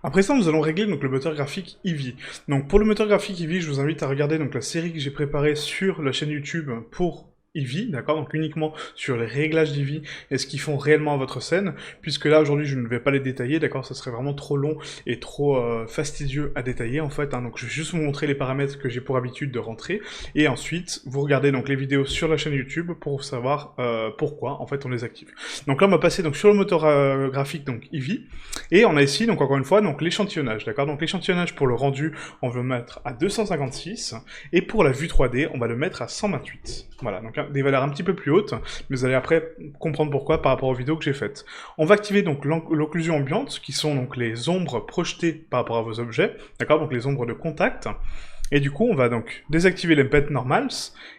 Après ça, nous allons régler donc le moteur graphique Eevee. Donc pour le moteur graphique Eevee, je vous invite à regarder donc la série que j'ai préparée sur la chaîne YouTube pour Eevee, d'accord, donc uniquement sur les réglages d'Eevee et ce qu'ils font réellement à votre scène, puisque là aujourd'hui je ne vais pas les détailler, d'accord, ça serait vraiment trop long et trop fastidieux à détailler en fait, hein, donc je vais juste vous montrer les paramètres que j'ai pour habitude de rentrer, et ensuite vous regardez donc les vidéos sur la chaîne YouTube pour savoir pourquoi en fait on les active. Donc là on va passer donc sur le moteur graphique donc Eevee, et on a ici donc encore une fois donc l'échantillonnage, d'accord, donc l'échantillonnage pour le rendu on veut mettre à 256, et pour la vue 3D on va le mettre à 128, voilà, donc des valeurs un petit peu plus hautes, mais vous allez après comprendre pourquoi par rapport aux vidéos que j'ai faites. On va activer donc l'occlusion ambiante, qui sont donc les ombres projetées par rapport à vos objets, d'accord, donc les ombres de contact, et du coup on va donc désactiver les bed normals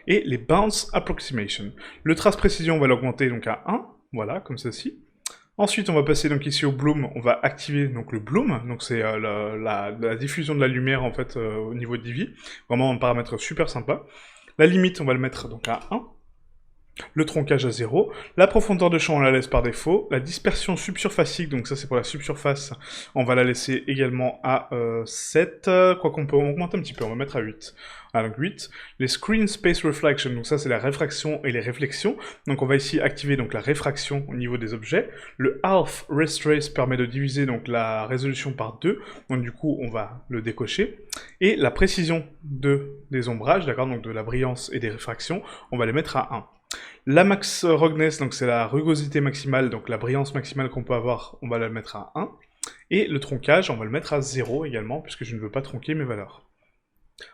et les bounce approximation. Le trace précision on va l'augmenter donc à 1, voilà, comme ceci. Ensuite, on va passer donc ici au bloom, on va activer donc le bloom, donc c'est la diffusion de la lumière en fait au niveau de Eevee, vraiment un paramètre super sympa. La limite, on va le mettre donc à 1. Le troncage à 0, la profondeur de champ on la laisse par défaut, la dispersion subsurfacique, donc ça c'est pour la subsurface, on va la laisser également à 7, quoi qu'on peut augmenter un petit peu, on va mettre à 8. Ah, donc 8. Les Screen Space Reflection, donc ça c'est la réfraction et les réflexions, donc on va ici activer donc la réfraction au niveau des objets. Le Half Restrace permet de diviser donc la résolution par 2, donc du coup on va le décocher. Et la précision des ombrages, d'accord, donc de la brillance et des réfractions, on va les mettre à 1. La max ruggedness, donc c'est la rugosité maximale, donc la brillance maximale qu'on peut avoir, on va la mettre à 1. Et le troncage, on va le mettre à 0 également, puisque je ne veux pas tronquer mes valeurs.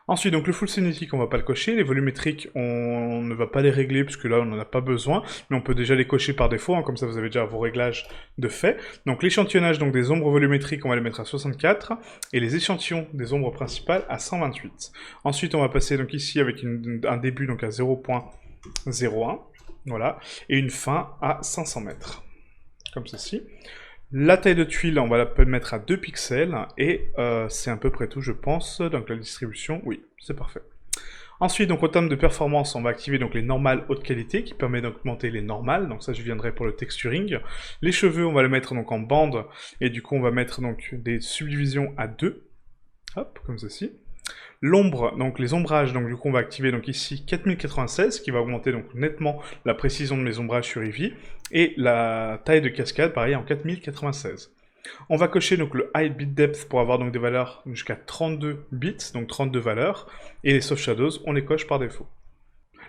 Ensuite, donc le full cinétique, on va pas le cocher. Les volumétriques, on ne va pas les régler, puisque là, on n'en a pas besoin. Mais on peut déjà les cocher par défaut, hein, comme ça, vous avez déjà vos réglages de fait. Donc l'échantillonnage donc, des ombres volumétriques, on va les mettre à 64. Et les échantillons des ombres principales à 128. Ensuite, on va passer donc ici avec un début donc à 0.01. Voilà, et une fin à 500 mètres, comme ceci. La taille de tuile, on va la mettre à 2 pixels, et c'est à peu près tout, je pense. Donc la distribution, oui, c'est parfait. Ensuite, donc, en termes de performance, on va activer donc, les normales haute qualité, qui permet d'augmenter les normales, donc ça je viendrai pour le texturing. Les cheveux, on va les mettre donc, en bande, et du coup on va mettre donc, des subdivisions à 2, hop, comme ceci. L'ombre, donc les ombrages, donc du coup on va activer donc ici 4096, qui va augmenter donc nettement la précision de mes ombrages sur Eevee, et la taille de cascade, pareil, en 4096. On va cocher donc le High Bit Depth pour avoir donc des valeurs jusqu'à 32 bits, donc 32 valeurs, et les Soft Shadows, on les coche par défaut.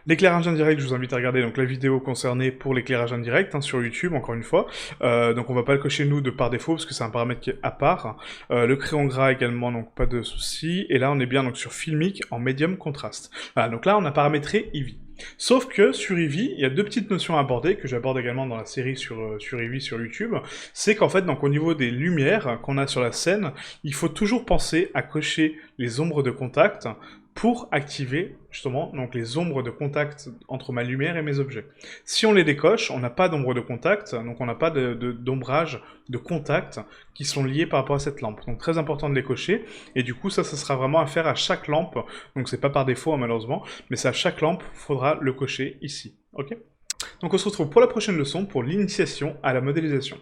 L'éclairage indirect, je vous invite à regarder donc la vidéo concernée pour l'éclairage indirect hein, sur YouTube, encore une fois. Donc on va pas le cocher nous de par défaut parce que c'est un paramètre qui est à part. Le crayon gras également, donc pas de souci. Et là on est bien donc sur filmique en medium contraste. Voilà, donc là on a paramétré Eevee. Sauf que sur Eevee, il y a deux petites notions à aborder, que j'aborde également dans la série sur Eevee sur YouTube, c'est qu'en fait, donc, au niveau des lumières qu'on a sur la scène, il faut toujours penser à cocher les ombres de contact pour activer justement donc, les ombres de contact entre ma lumière et mes objets. Si on les décoche, on n'a pas d'ombre de contact, donc on n'a pas d'ombrage de contact qui sont liés par rapport à cette lampe. Donc très important de les cocher, et du coup ça sera vraiment à faire à chaque lampe, donc c'est pas par défaut hein, malheureusement, mais c'est à chaque lampe, il faudra le cocher ici, ok? Donc on se retrouve pour la prochaine leçon pour l'initiation à la modélisation.